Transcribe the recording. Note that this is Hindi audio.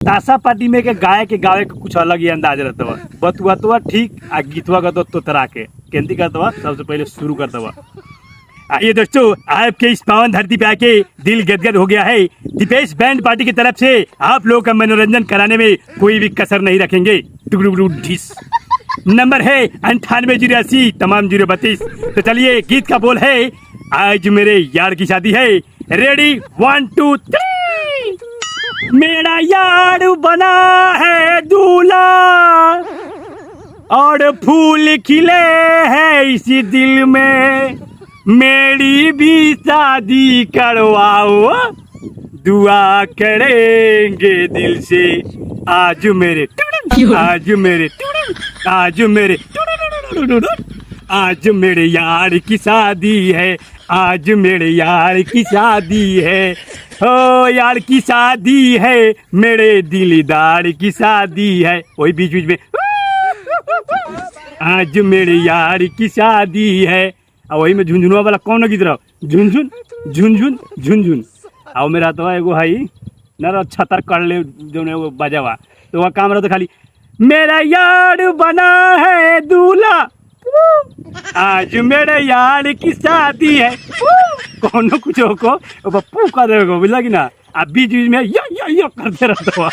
ताशा पार्टी में के गाय के गावे के कुछ अलग ही अंदाज रहता है। बतुआ तो ठीक आ गीतवा का तो तरा के केंती करता सबसे पहले शुरू करता। आइए दोस्तों, आपके इस पावन धरती पे आके दिल गदगद हो गया है। दीपेश बैंड पार्टी की तरफ से आप लोगों का मनोरंजन कराने में कोई भी कसर नहीं रखेंगे। नंबर है 98 तमाम 032। तो चलिए, गीत का बोल है, आज मेरे यार की शादी है। रेडी 1 2 3। मेरा यार बना है दूल्हा और फूल खिले हैं इसी दिल में, मेरी भी शादी करवाओ, दुआ करेंगे दिल से। आज मेरे यार की शादी है, आज मेरे यार की शादी है। ओ यार की शादी है, मेरे दिलदार की शादी है। वही बीच बीच में आज मेरे यार की शादी है। और वही में झुनझुनवा वाला कौन गीत रहा, झुनझुन झुनझुन झुनझुन। आओ मेरा तो एगो है ना छतर कर ले जो एगो बजावा, तो वहाँ काम रहा तो खाली मेरा यार बना है दूल्हा, आज मेरे यार की शादी है। कौन कुछ को पप्पू कर देगा, बुझला कि ना। अब बीच बीच में यो करते रहता हुआ।